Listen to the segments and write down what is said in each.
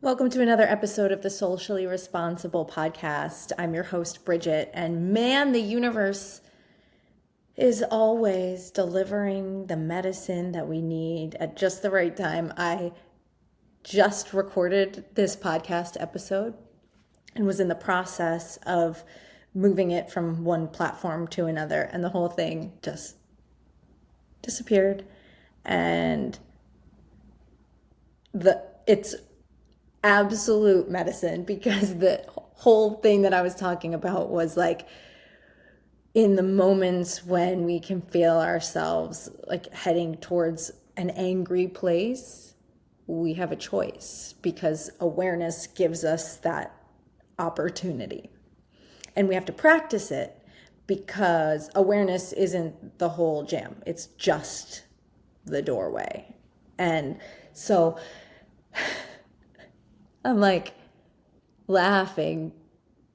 Welcome to another episode of the Socially Responsible podcast. I'm your host, Bridget, and man, the universe is always delivering the medicine that we need at just the right time. I just recorded this podcast episode and was in the process of moving it from one platform to another, and the whole thing just disappeared. And it's absolute medicine, because the whole thing that I was talking about was like in the moments when we can feel ourselves like heading towards an angry place, we have a choice, because awareness gives us that opportunity. And we have to practice it, because awareness isn't the whole jam. It's just the doorway. And so I'm like laughing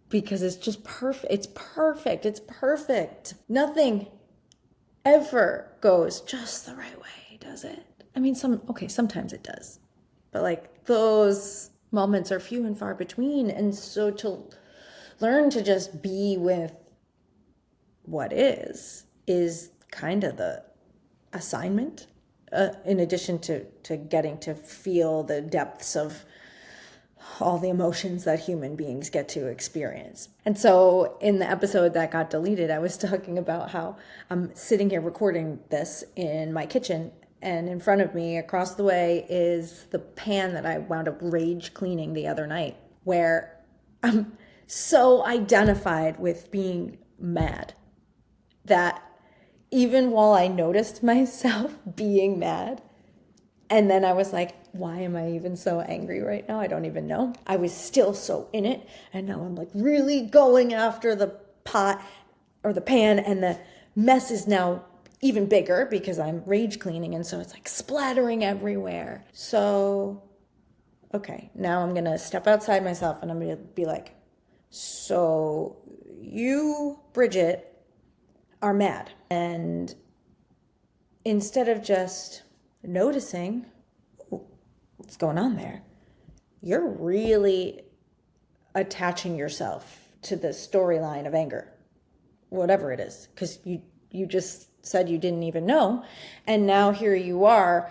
because it's just perfect. It's perfect. It's perfect. Nothing ever goes just the right way, does it? I mean, sometimes it does. But like those moments are few and far between. And so to learn to just be with what is kind of the assignment, in addition to getting to feel the depths of all the emotions that human beings get to experience. And so in the episode that got deleted, I was talking about how I'm sitting here recording this in my kitchen, and in front of me across the way is the pan that I wound up rage cleaning the other night, where I'm so identified with being mad that even while I noticed myself being mad, and then I was like, why am I even so angry right now? I don't even know. I was still so in it. And now I'm like really going after the pot or the pan, and the mess is now even bigger because I'm rage cleaning. And so it's like splattering everywhere. So, okay, now I'm going to step outside myself and I'm going to be like, so you, Bridget, are mad. And instead of just noticing what's going on there, you're really attaching yourself to the storyline of anger, whatever it is, because you just said you didn't even know, and now here you are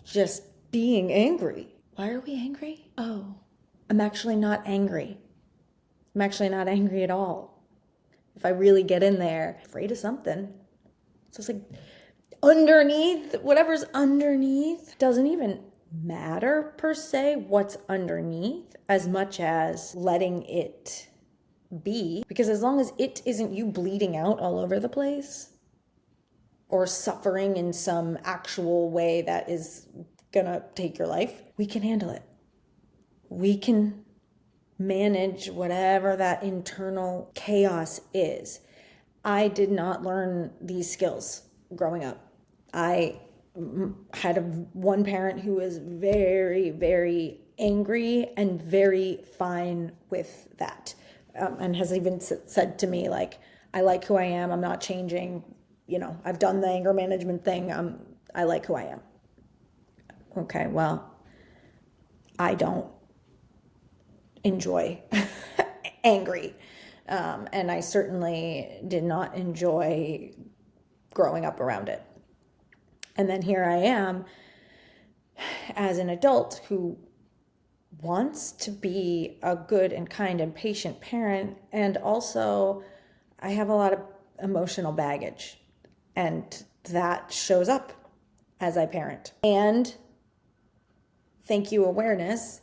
just being angry. Why are we angry? Oh, I'm actually not angry. I'm actually not angry at all. If I really get in there, afraid of something. So it's like underneath, whatever's underneath doesn't even matter per se, what's underneath, as much as letting it be. Because as long as it isn't you bleeding out all over the place or suffering in some actual way that is gonna take your life, we can handle it. We can manage whatever that internal chaos is. I did not learn these skills growing up. I had one parent who was very, very angry and very fine with that, and has even said to me, like, I like who I am. I'm not changing. I've done the anger management thing. I like who I am. Okay, well, I don't enjoy angry. And I certainly did not enjoy growing up around it. And then here I am as an adult who wants to be a good and kind and patient parent. And also I have a lot of emotional baggage, and that shows up as I parent. And thank you, awareness,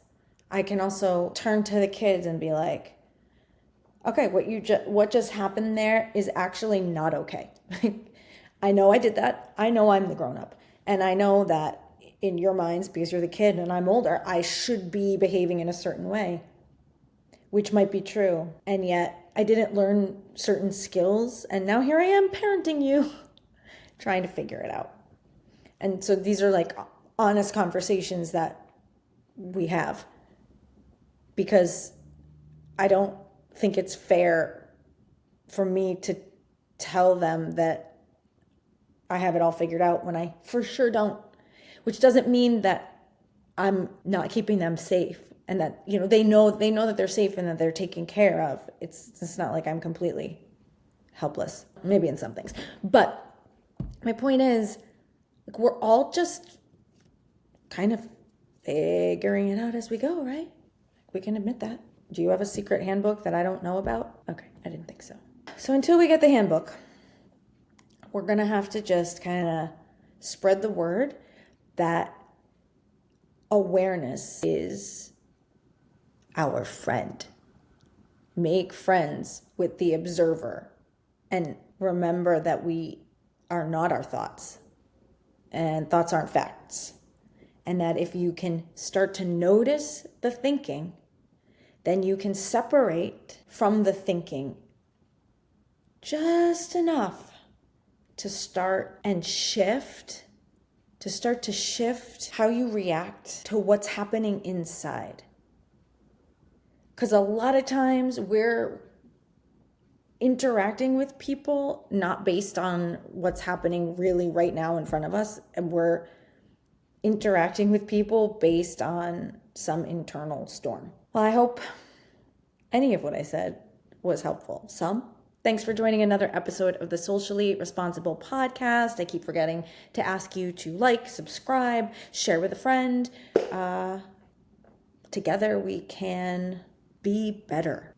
I can also turn to the kids and be like, okay, what just happened there is actually not okay. I know I did that. I know I'm the grown up. And I know that in your minds, because you're the kid and I'm older, I should be behaving in a certain way, which might be true. And yet I didn't learn certain skills. And now here I am parenting you, trying to figure it out. And so these are like honest conversations that we have, because I don't think it's fair for me to tell them that I have it all figured out when I for sure don't, which doesn't mean that I'm not keeping them safe and that, you know, they know that they're safe and that they're taken care of. It's not like I'm completely helpless, maybe in some things. But my point is, like, we're all just kind of figuring it out as we go, right? We can admit that. Do you have a secret handbook that I don't know about? Okay, I didn't think so. So until we get the handbook, we're going to have to just kind of spread the word that awareness is our friend. Make friends with the observer, and remember that we are not our thoughts, and thoughts aren't facts. And that if you can start to notice the thinking, then you can separate from the thinking just enough to start to shift how you react to what's happening inside. Because a lot of times we're interacting with people not based on what's happening really right now in front of us, and we're interacting with people based on some internal storm. Well, I hope any of what I said was helpful. Thanks for joining another episode of the Socially Responsible Podcast. I keep forgetting to ask you to like, subscribe, share with a friend. Together we can be better.